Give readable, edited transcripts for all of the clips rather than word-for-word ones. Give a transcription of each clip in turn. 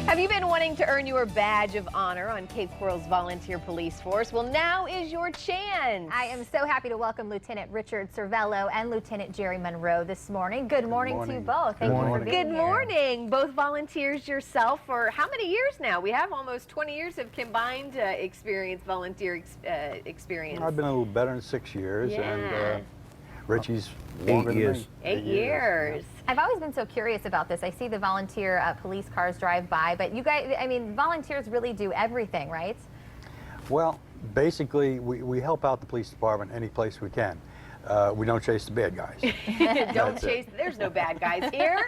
Have you been wanting to earn your badge of honor on Cape Coral's Volunteer Police Force? Well, now is your chance. I am so happy to welcome Lieutenant Richard Cervello and Lieutenant Jerry Monroe this morning. Good morning to you both. Thank you for being Good here. morning. Both volunteers yourself for how many years now? We have almost 20 years of combined volunteer experience. I've been a little better than 6 years, Yeah. and Richie's longer 8 than years. me. 8 years. I've always been so curious about this. I see the volunteer police cars drive by, but you guys, I mean, volunteers really do everything, right? Well, basically, we help out the police department any place we can. We don't chase the bad guys. Don't chase. There's no bad guys here.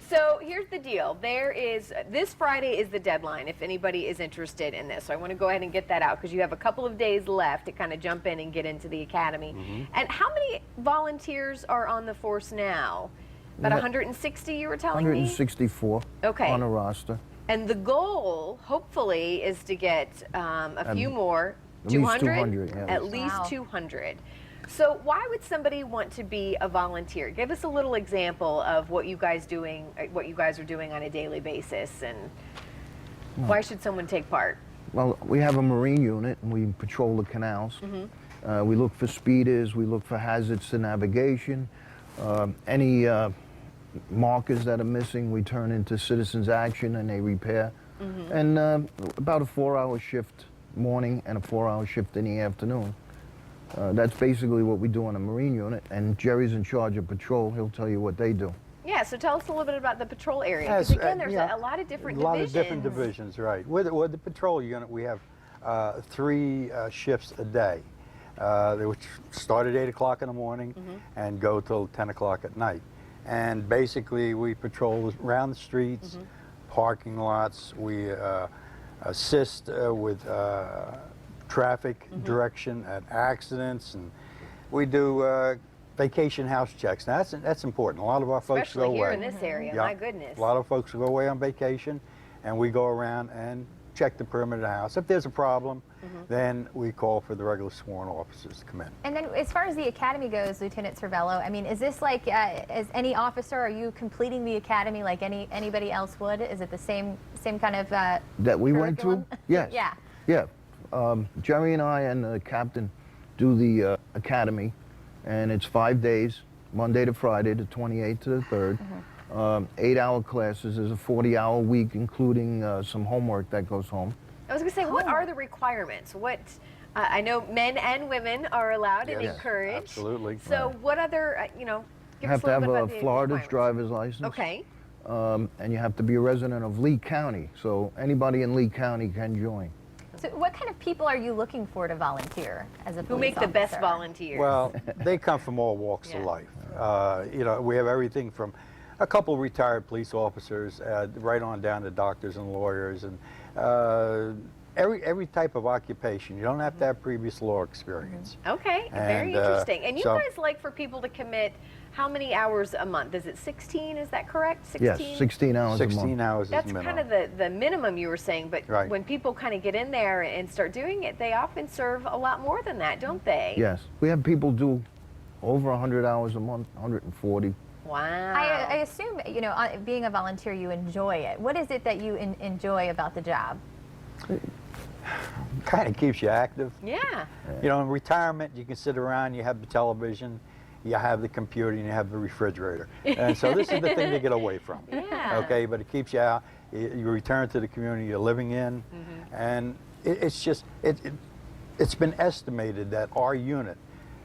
So here's the deal. This Friday is the deadline if anybody is interested in this. So I want to go ahead and get that out because you have a couple of days left to kind of jump in and get into the academy. And how many volunteers are on the force now? About 160, you were telling me? 164 Okay. on a roster. And the goal, hopefully, is to get a few more. At least 200, yeah. At least Wow. 200. So why would somebody want to be a volunteer? Give us a little example of what you guys are doing on a daily basis, and why should someone take part? Well, we have a marine unit, and we patrol the canals. We look for speeders, we look for hazards to navigation. Any markers that are missing, we turn into citizens' action, and they repair. And about a 4-hour shift morning and a 4-hour shift in the afternoon. That's basically what we do on a marine unit, and Jerry's in charge of patrol. He'll tell you what they do. Yeah, so tell us a little bit about the patrol area. Yes, Because again, there's yeah, a lot of different A lot divisions. of different divisions, right. With the patrol unit, we have 3 shifts a day, which start at 8 o'clock in the morning and go till 10 o'clock at night. And basically, we patrol around the streets, parking lots. We assist with traffic direction at accidents, and we do vacation house checks. Now that's important. A lot of our folks Especially go here away. in this area, Yeah. my goodness. A lot of folks go away on vacation, and we go around and check the perimeter of the house. If there's a problem, then we call for the regular sworn officers to come in. And then as far as the academy goes, Lieutenant Cervello, I mean, is this like, as any officer, are you completing the academy like anybody else would? Is it the same kind of That we went curriculum? through? Yes. Yeah. Yeah. Jerry and I and the captain do the academy, and it's 5 days, Monday to Friday, the 28th to the 3rd. 8-hour classes. There's a 40-hour week, including some homework that goes home. I was going to say, what are the requirements? What I know men and women are allowed and Yes, encouraged. absolutely. So what other, give You us have a to have little bit a about the Florida's requirements. driver's license. Okay. And you have to be a resident of Lee County, so anybody in Lee County can join. So what kind of people are you looking for to volunteer as a police Who make the best officer? volunteers? Well, they come from all walks Yeah. of life. We have everything from a couple retired police officers, right on down to doctors and lawyers, and every type of occupation. You don't have to have previous law experience. Okay, very And, interesting. And you so- guys like for people to commit how many hours a month? Is it 16? Is that correct? 16? Yes, 16 hours a month. 16 hours That's is kind minimum. of the minimum you were saying, but Right. when people kind of get in there and start doing it, they often serve a lot more than that, don't they? Yes, we have people do over 100 hours a month, 140. Wow. I assume, being a volunteer, you enjoy it. What is it that you enjoy about the job? Kind of keeps you active. Yeah. In retirement, you can sit around, you have the television, you have the computer, and you have the refrigerator. And so this is the thing to get away from. Yeah. Okay, but it keeps you out. You return to the community you're living in, and it's been estimated that our unit,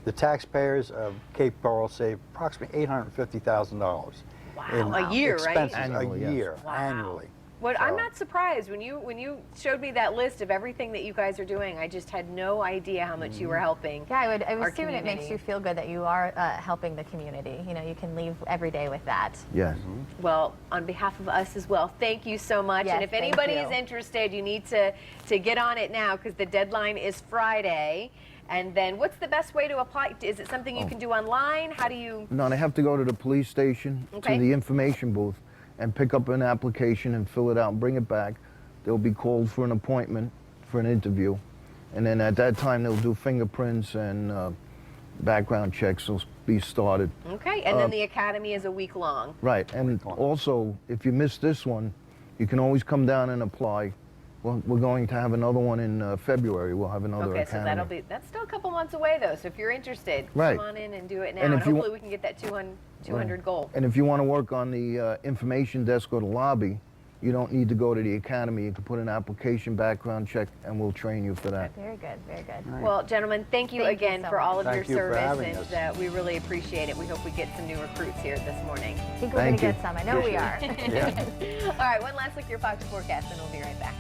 the taxpayers of Cape Coral, save approximately $850,000. Wow, a year, right? Expenses Annually, a yes. year, Wow. annually. Well, I'm So- not surprised when you showed me that list of everything that you guys are doing. I just had no idea how much you were helping. Yeah, I would our assume it makes community. you feel good that you are helping the community. You can leave every day with that. Yes. Well, on behalf of us as well, thank you so much. Yes, and if thank anybody you. is interested, you need to get on it now because the deadline is Friday. And then what's the best way to apply? Is it something you can do online? How do you? No, they have to go to the police station, Okay. to the information booth, and pick up an application and fill it out and bring it back. They'll be called for an appointment, for an interview. And then at that time, they'll do fingerprints and background checks will be started. Okay, and then the academy is a week long. Right, and long. also, if you miss this one, You can always come down and apply. Well, we're going to have another one in February. We'll have another Okay, academy. so that's still a couple months away though. So if you're interested, Right. come on in and do it now, And and if you hopefully we can get that 200 goal. And if you want to work on the information desk or the lobby, you don't need to go to the academy. You can put an application background check, and we'll train you for that. Very good, very good. Well, gentlemen, thank you Thank you again so for all of much. your Thank you for service, having and us. we really appreciate it. We hope we get some new recruits here this morning. I think we're going Thank to you. get some. I know we are. Yeah. All right, one last look at your Fox forecast, and we'll be right back.